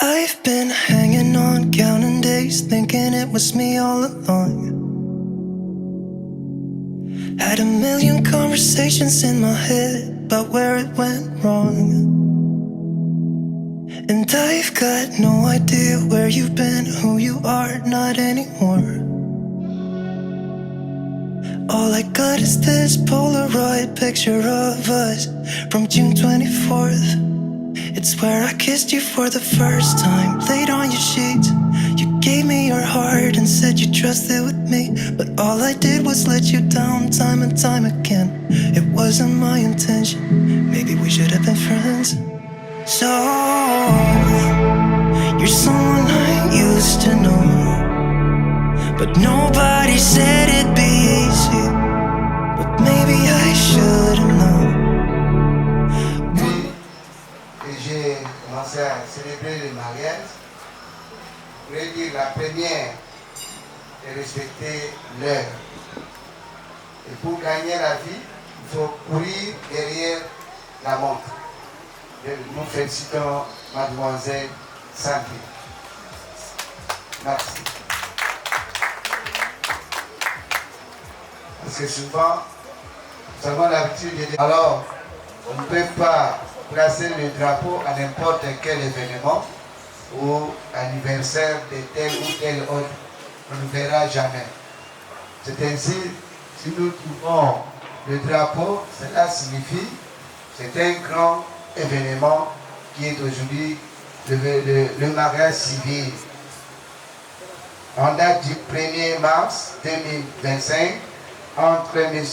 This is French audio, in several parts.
I've been hanging on, counting days, thinking it was me all along. Had a million conversations in my head about where it went wrong. And I've got no idea where you've been, who you are, not anymore. All I got is this Polaroid picture of us from June 24th. It's where I kissed you for the first time, laid on your sheets. You gave me your heart and said you trusted with me, but all I did was let you down time and time again. It wasn't my intention, maybe we should have been friends. So, you're someone I used to know, but nobody said it'd be easy, but maybe I should have known. J'ai commencé à célébrer le mariage. Je voulais dire la première est respecter l'heure. Et pour gagner la vie, il faut courir derrière la montre. Nous félicitons Mademoiselle Santé. Merci. Parce que souvent, nous avons l'habitude de dire, alors, on ne peut pas placer le drapeau à n'importe quel événement ou anniversaire de tel ou tel autre. On ne verra jamais. C'est ainsi, si nous trouvons le drapeau, cela signifie que c'est un grand événement qui est aujourd'hui le mariage civil. En date du 1er mars 2025, entre M.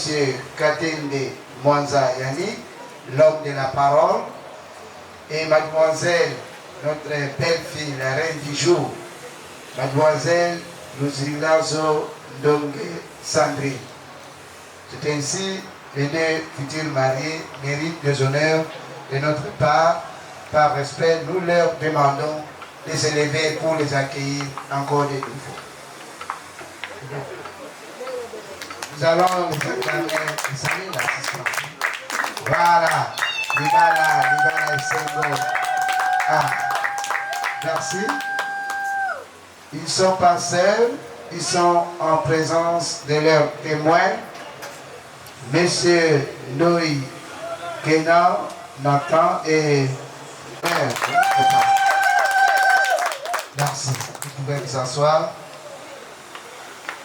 Katende Mwanza Yani, l'homme de la parole, et mademoiselle, notre belle-fille, la reine du jour, mademoiselle Luzilazo Ndongue Sandri. C'est ainsi les deux futurs mariés méritent des honneurs de notre part. Par respect, nous leur demandons de se lever pour les accueillir encore de nouveau. Nous allons les acclamer et saluer l'assistance. Voilà, Libala et Sengo. Ah, merci. Ils sont pas seuls, ils sont en présence de leurs témoins, Monsieur Noï Kenan, Nathan et merci. Vous pouvez vous asseoir.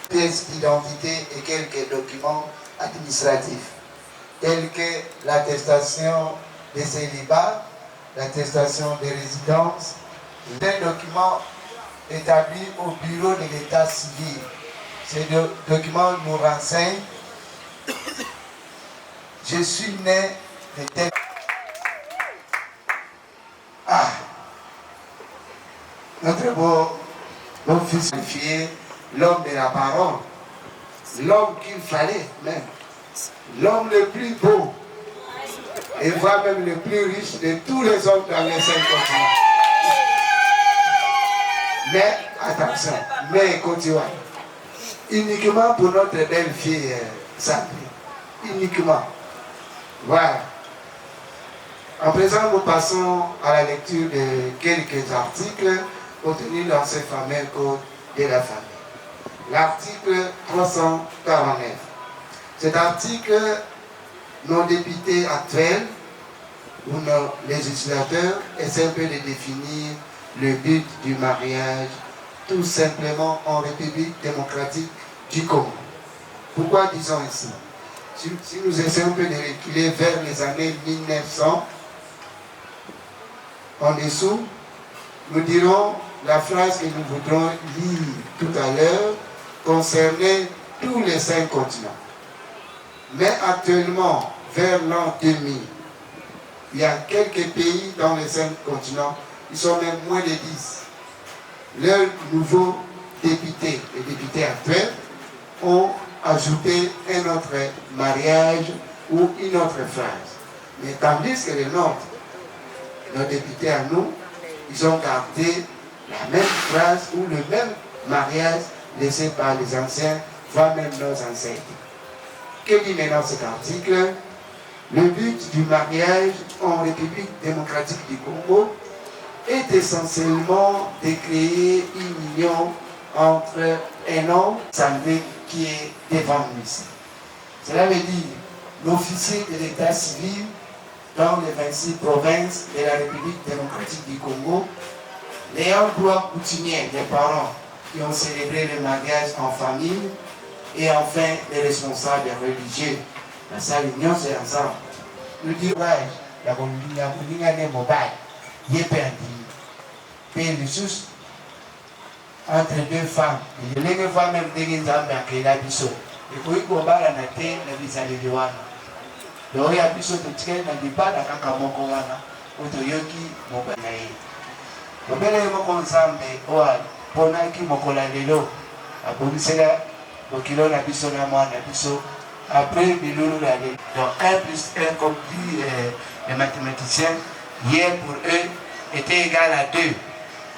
Pièces d'identité et quelques documents administratifs, tels que l'attestation de célibat, l'attestation de résidence, des documents établis au bureau de l'état civil. Ces documents nous renseignent. Je suis né de tel. Ah, notre beau fils qualifié, l'homme de la parole, l'homme qu'il fallait même, l'homme le plus beau, et voire même le plus riche de tous les hommes dans les 5 continents. Mais, attention, mais continuons. Uniquement pour notre belle fille Sandrine. Uniquement. Voilà. En présent, nous passons à la lecture de quelques articles contenus dans ce fameux code de la famille. L'article 349. Cet article, nos députés actuels ou nos législateurs essaient un peu de définir le but du mariage tout simplement en République démocratique du Congo. Pourquoi disons ainsi? Si nous essayons un peu de reculer vers les années 1900, en dessous, nous dirons la phrase que nous voudrons lire tout à l'heure concernait tous les 5 continents. Mais actuellement, vers l'an 2000, il y a quelques pays dans les 5 continents, ils sont même moins de 10. Leurs nouveaux députés, les députés actuels, ont ajouté un autre mariage ou une autre phrase. Mais tandis que les nôtres, nos députés à nous, ils ont gardé la même phrase ou le même mariage laissé par les anciens, voire même nos ancêtres. Que dit maintenant cet article? Le but du mariage en République démocratique du Congo est essentiellement de créer une union entre un homme sanguin qui est devant nous ici. Cela veut dire l'officier de l'état civil dans les 26 provinces de la République démocratique du Congo, l'ayant droit coutumier des parents qui ont célébré le mariage en famille et enfin les responsables religieux. Dans sa réunion, c'est ensemble. Nous disons, la commune mobile, il est perdu. Puis le sous entre deux femmes. Les femmes même des gens qui la biso. Et puis qu'on va la natte, la visa de douane. Donc il y a biso de ticket, n'a dit pas la caca mokowana, ou de yoki mobile. Le bel élément qu'on s'en met, pour qui mokola lelo, à Bonisela, au kilo la biso la moine, la biso. Après, Biloulou l'a dit. Donc 1 plus 1, comme dit les mathématiciens, hier pour eux était égal à 2.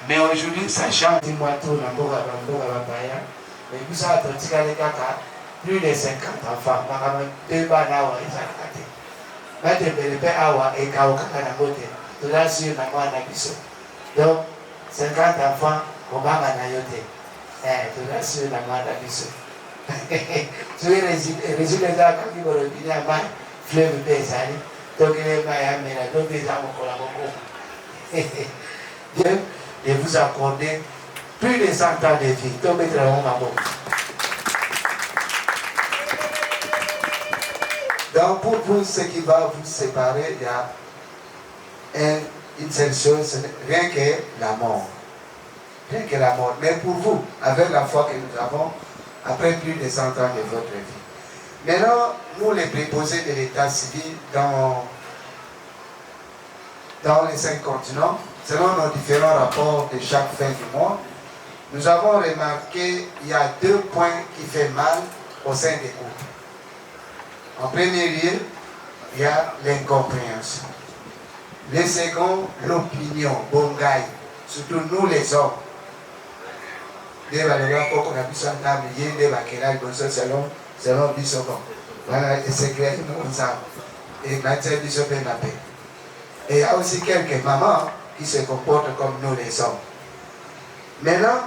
Mais aujourd'hui, ça change. Dis-moi tout, mais vous savez, plus de 50 enfants, deux banawa et ça. Donc, 50 enfants, on va manayoter. Tout là sur la moindre abisso. Tu es résultat quand il va revenir à ma fleuve Bézali, donc il est Miami, donc des âmes au collaboration. Dieu et vous accorder plus de 100 ans de vie. Donc, mettre en maman. Donc, pour vous, ce qui va vous séparer, il y a une seule chose, rien que la mort. Rien que la mort. Mais pour vous, avec la foi que nous avons, après plus de 100 ans de votre vie. Maintenant, nous, les préposés de l'état civil dans les 5 continents, selon nos différents rapports de chaque fin du mois, nous avons remarqué qu'il y a 2 points qui font mal au sein des couples. En premier lieu, il y a l'incompréhension. Le second, l'opinion, bongaï, surtout nous les hommes. Selon Bissoko. Voilà, et c'est clair, nous savons. Et maintenant, Bissoko est nappé. Et il y a aussi quelques mamans qui se comportent comme nous les hommes. Maintenant,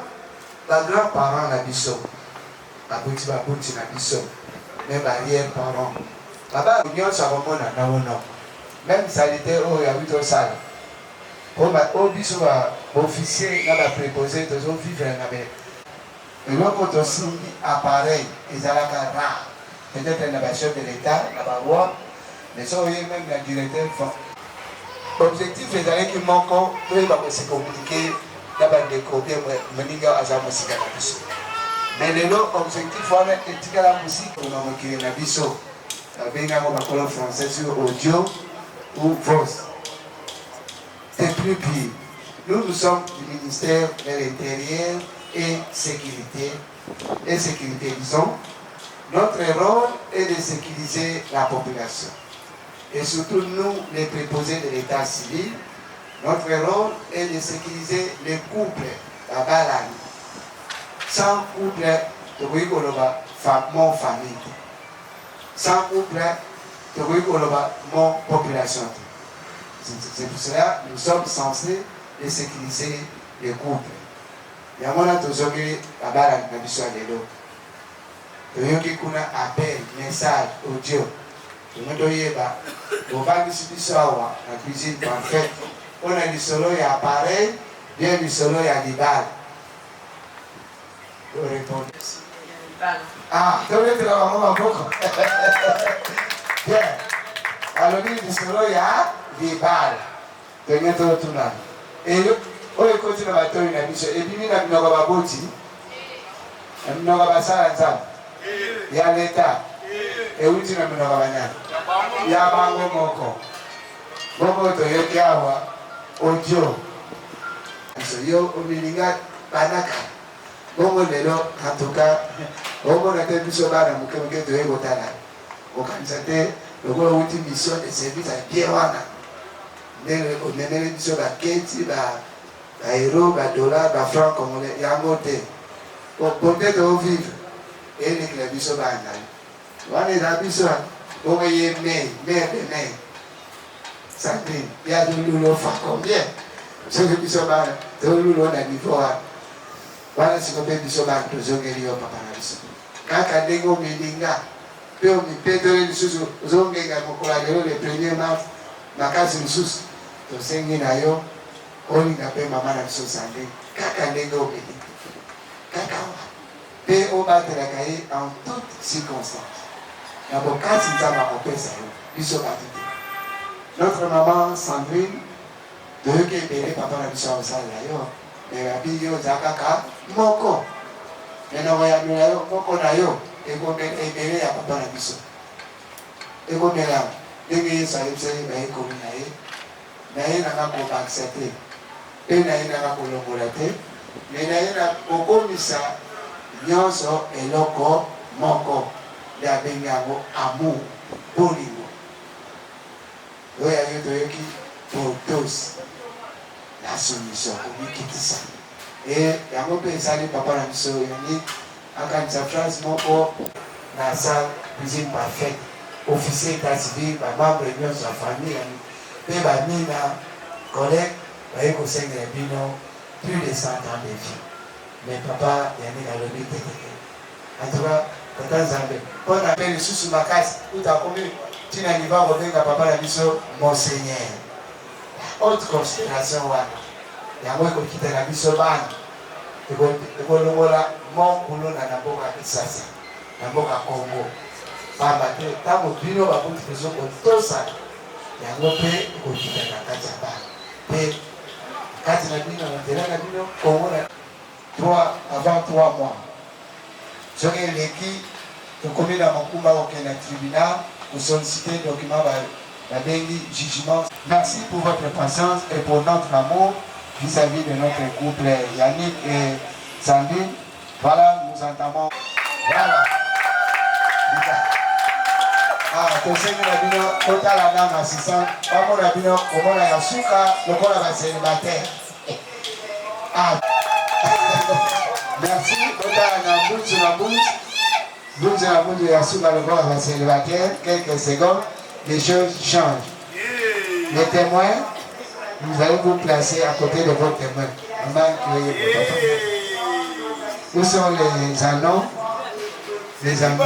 les grands-parents de Bissoko, les Bissoko, même arrière-parents, là-bas, l'union, ça remonte à non. Même si ça était au Yabito Sal. Au Bissoko, officier, n'a pas préposé, toujours vivre en Amérique. Et l'autre aussi appareil, ils ont rare. Peut-être la chef de l'État, la loi, mais ça, même la directeur. L'objectif est d'aller qui manque, tout le monde se communiquer, d'abord des copies, maniga à la musique à la biso. Mais l'objectif, c'est que la musique, on a créé la biso. Avec un colonne français sur audio ou voice. C'est plus pire. Nous sommes du ministère de l'Intérieur et sécurité, disons. Notre rôle est de sécuriser la population. Et surtout nous, les préposés de l'état civil, notre rôle est de sécuriser les couples, la balade. Sans couple, mon famille. Sans couple, mon population. C'est pour cela que nous sommes censés de sécuriser les couples. Il y a un aujourd'hui la balade de l'histoire de l'eau. Il y a un appel, message, audio. Il y a la cuisine parfaite. On a du solo, il y a appareil, bien du solo, il y a des balles. Vous répondez. Ah, tu veux dire la maman beaucoup. Bien. Alors, du solo, il y a des balles. Tu veux dire tout là. Et on continue à battre une ambition. Et puis, il y a une baboti. Il y a il y a l'État. Et où tu n'as pas il y a un moko. Moko to yokiawa. Audio. Yo, omilinga, banaka. Bongo lelo, en tout cas, bongo na te biso bana muke to yego tala. Okanisate, lokola uti mission de service à Pierwana. Nele biso ba kenti ba euro, ba dollar, ba franc congolais, yango te. Peut-être au vivre. Et les biso bana. Wana da biso, bongo ye mais. Sandrine, il y a de l'eau fa combien? Ce que biso ba tolu lo na niveau wana sikope biso ba tozongeli yo papa na biso. Kaka ndenge omelinga pe omipetole lisusu ozongenga mokolo lelo le 1er mars makasi lisusu tosengi na yo olinga mpe mama na biso sande kaka ndenge omelinga kaka mpe obatelaka ye en toute circonstance na bokati nzambe akopesa yo biso bati te. Notre maman Sandrine toyoki ebele papa na biso akosalela yo me babi yo oza kaka moko me na koyamela yo moko na yo ekomela ebele ya papa na biso ekomela ndenge yesu ayebisaki bayekomi na ye na ye nanga kobakisa te mpe na ye nanga kolongola te me na ye na kokomisa nyonso eloko moko nde abengi yango amour bolingo oyo yo toyoki portos la soumission komikitisa e yango mpe esali papa na biso yani akanisa phrase moko naza cuisine parfaite officier état civil bamembre nyonso ya famille yani mpe bamina collègue baye kosengela bino plus de 100 ans de vie mais papa yani nalobi tetete antuka tata nzambe mpo na mpe lisusu makasi utakomi ntina liva kobenga papa na biso monseigneur haute considération wana yango ekokita na biso bana ekolongola monkulu na mboka kisasa na mboka Congo pamba te ntango bino bakuti biso kotosa yango mpe ekokita na kati ya bana mpe kati na bino na nzela na bino Congo na avant 3 mois soki eleki tokomi na mokumba kokende na tribunal kosolliciter document babengi jugement. Merci pour votre patience et pour notre amour vis-à-vis de notre couple Yannick et Sandrine. Voilà, nous entamons. Voilà. Ah, tosengi na bino kotala na assistant pamona bino komona ya suka lokola ba célibataire. Ah. Merci, kotala na bunzu na bunzu. Bunzu na bunzu ya suka lokola ba célibataire. Quelques secondes, les choses changent. Les témoins, vous allez vous placer à côté de votre témoin. Où sont les anneaux? Les anneaux.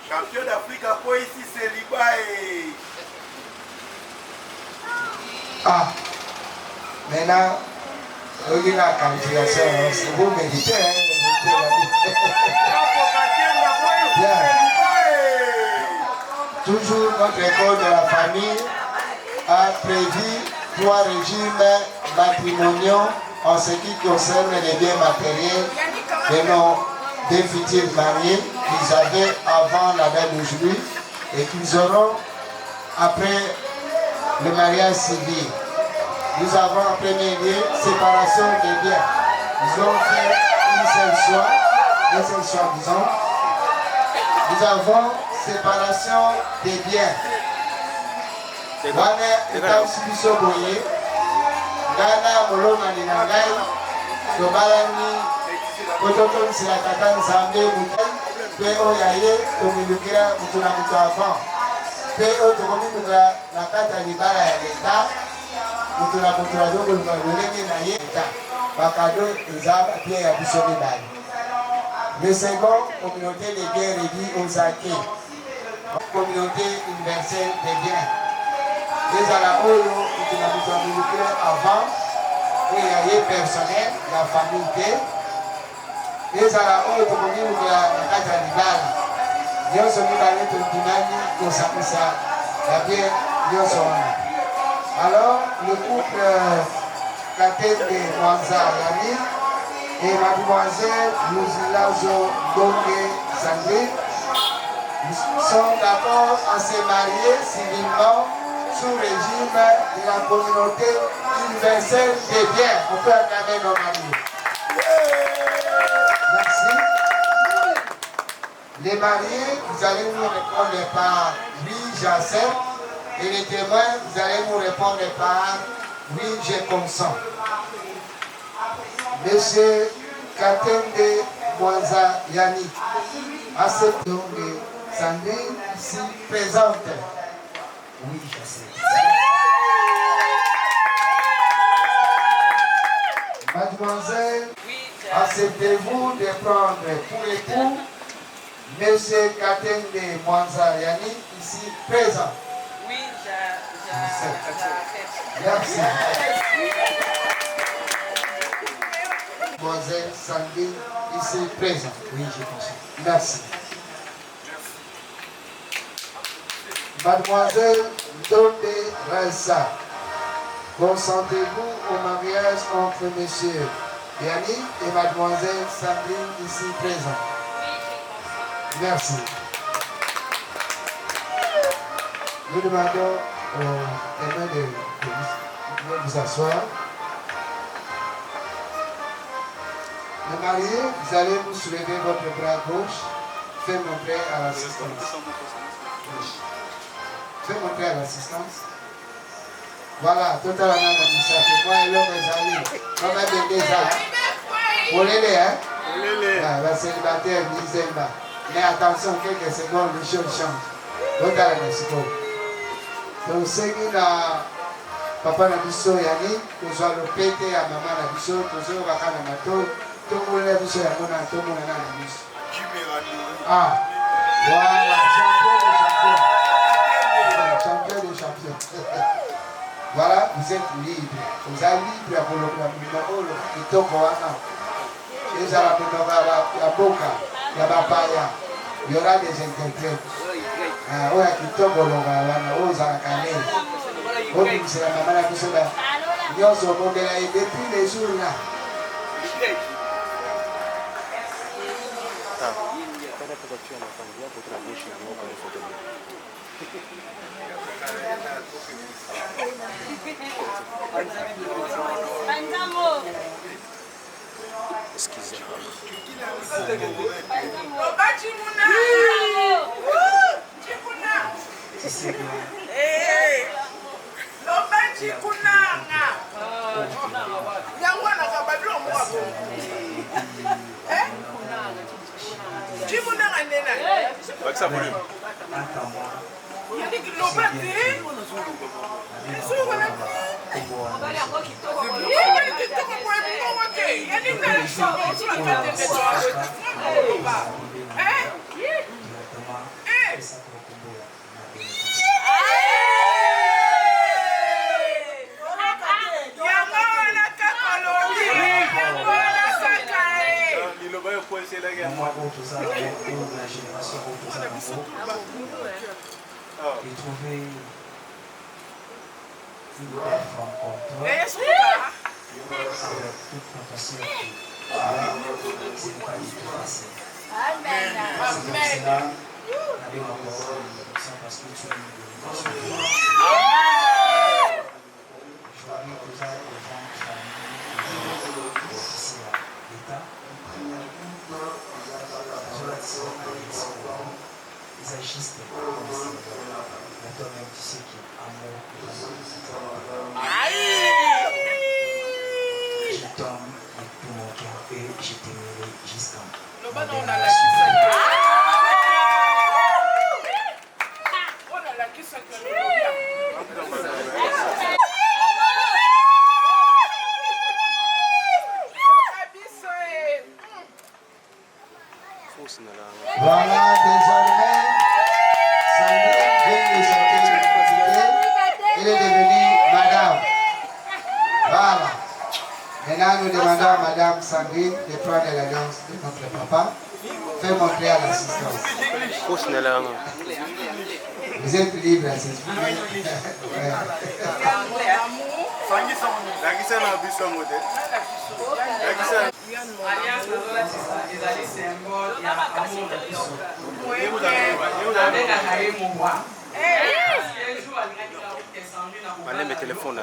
Champion d'Afrique à quoi ici c'est Libaye. Ah, maintenant, regardez la qualification, vous méditez, Toujours notre école de la famille a prévu 3 régimes matrimoniaux en ce qui concerne les biens matériels de nos deux futurs mariés qu'ils avaient avant la date d'aujourd'hui et qu'ils auront après le mariage civil. Nous avons en premier lieu séparation des biens. Nous avons fait un seul choix, disons. Nous avons séparation des biens. Wana etamsi biso boye ngana molongani na ngai tobalani kototonisela tata nzambe mutai mpe oyo aye tomilukira mutu na mutu avant mpe oyo tokomimukila na kati ya libala ya leta mutu na mutu azokoluka lolenge na ye leta bakado eza bapie ya biso mibale. Le second, communauté des biens réduits aux acquis. Communauté universelle des biens. Les alaoyo, qui nous avons avant, et il y a personnel, la famille. Les alaoyo, qui nous avons la carte animale. Nous sommes allés tout le monde, nous sommes ça. La bien, nous sommes. Alors, le couple Katek de Mwanza Yami et mademoiselle Louzilazo Dongue Sandrine sont d'accord à se marier civilement sous régime de la communauté universelle des biens. On peut acclamer nos maris. Merci. Les mariés, vous allez nous répondre par oui, j'accepte. Et les témoins, vous allez nous répondre par oui, je consens. Monsieur Katende Mwanza Yannick. À ce nom de Sandrine ici présente. Oui, je sais. Mademoiselle, acceptez-vous de prendre pour époux Monsieur Katende Mwanza Yannick ici présent? Oui, j'accepte. Merci. Mademoiselle Sandrine ici présent. Oui, je pense. Merci. Mademoiselle Ndonde Ressa, consentez-vous au mariage entre Monsieur Yannick et Mademoiselle Sandrine ici présent? Merci. Nous demandons aux témoins de vous asseoir. Les mariés, vous allez vous soulever votre bras gauche. Faites montrer à l'assistance. Faites montrer à l'assistance. Voilà, tout à l'heure, moi et l'homme est on va bien ça. Pour l'aider, hein? La célibataire, Nizemba. Mais attention, quelques secondes, le show change. Tout à l'heure, donc, c'est que papa n'a dit ça, Yannick, que soit le pété à maman n'a dit ça, que soit le baka n'a mato, tout le monde a dit ça, tout le monde a dit ça. Ah, voilà, champion de champion. Voilà, vous êtes libre. Vous êtes libre pour le kitoko wana. Et ça la boca, la papaya. Il y aura des interprètes. Ah, ouais, kitoko wana, oza la canelle. Oh, c'est la maman la plus là. Nous sommes depuis les jours là. Et trouver une belle femme comme toi avec toute potentiel. C'est pas du tout facile. C'est comme cela, avec mon corps, parce que tu es une bénédiction. Je vois bien que ça, les gens qui sont officiers à l'État, ils agissent comme ça. Mais toi-même, tu sais qu'il y a amour. Je t'aime de tout mon cœur et je t'aimerai jusqu'à ma dernière Voilà, désormais, Sandrine vient de sortir. Elle est devenue madame. Voilà. Maintenant, nous demandons à madame Sandrine de prendre l'alliance de notre papa. Fais montrer à l'assistance. Vous êtes libre, c'est Mes téléphones.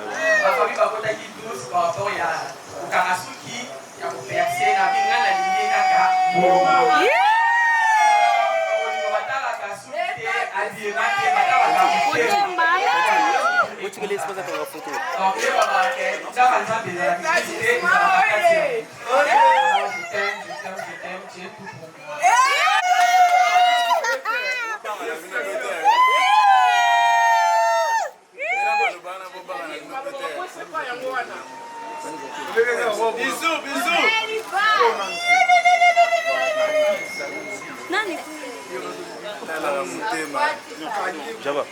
Java.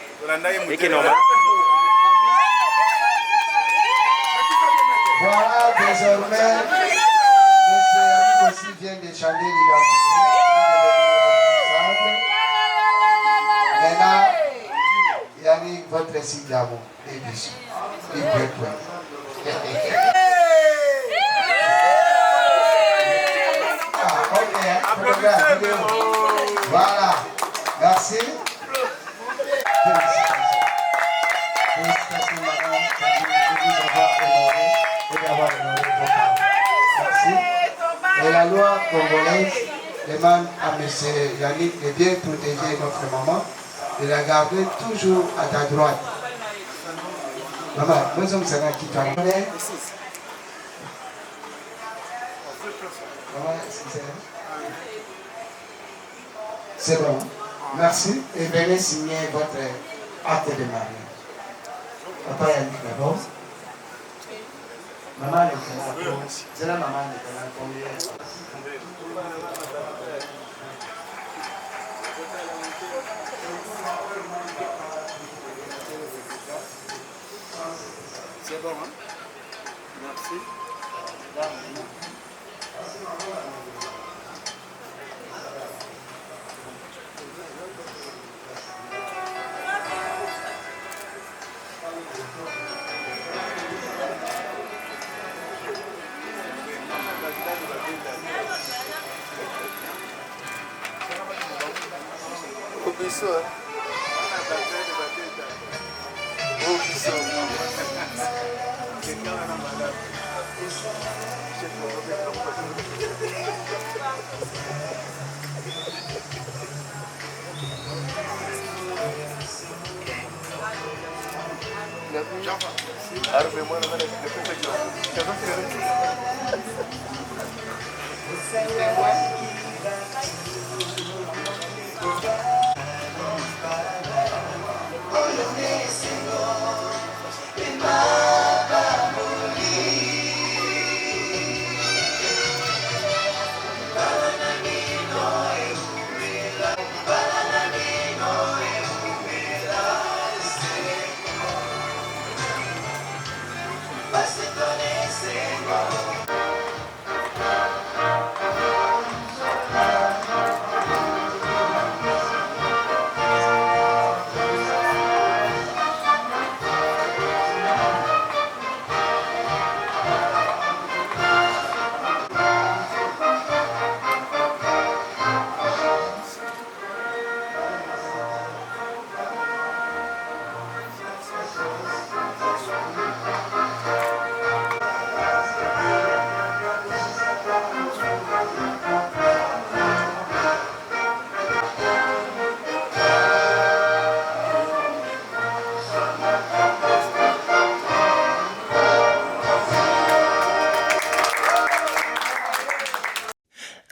Eke normal. Voilà, désormais, M. Yannick aussi vient d'échanger l'identité. Maintenant, Yannick, votre signe d'amour est dessus. Il peut être. Ok, photographe, vidéo. Voilà, merci. Félicitations, madame. Je vous avoir honoré et d'avoir honoré vos parents. Merci. Et la loi congolaise demande à M. Yannick de bien protéger notre maman, de la garder toujours à ta droite. Maman, nous sommes là qui t'en connaît. C'est bon. Merci. Et venez signer votre acte de mariage. Papa Yannick d'abord. Maman est là. C'est la maman est là. C'est bon, hein? Merci.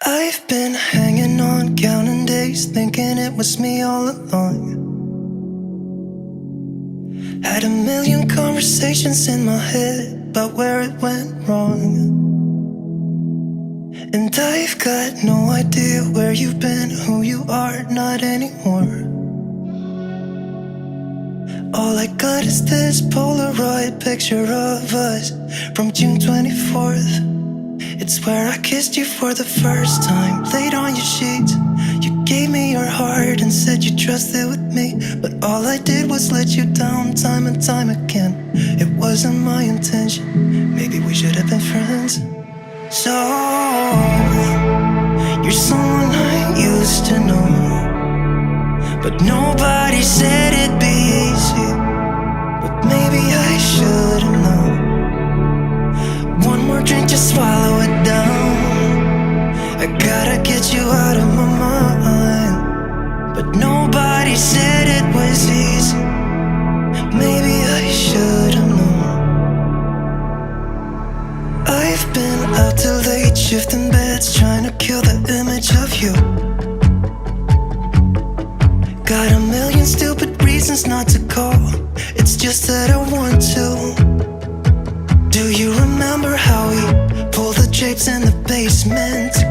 I've been hanging on, counting days, thinking it was me all along. Had a million conversations in my head about where it went wrong. And I've got no idea where you've been, who you are, not anymore. All I got is this Polaroid picture of us from June 24th. It's where I kissed you for the first time, laid on your sheets. You gave me your heart and said you trusted with me, but all I did was let you down time and time again. It wasn't my intention, maybe we should have been friends. So, you're someone I used to know, but nobody said it'd be easy. But maybe I should've known. One more drink, just swallow it down. I gotta get you out of my mind, but nobody said it was easy. Maybe I should've known. I've been out till late, shifting beds, trying to kill the image of you. Got a million stupid reasons not to call, it's just that I want to. Do you remember how we pulled the drapes in the basement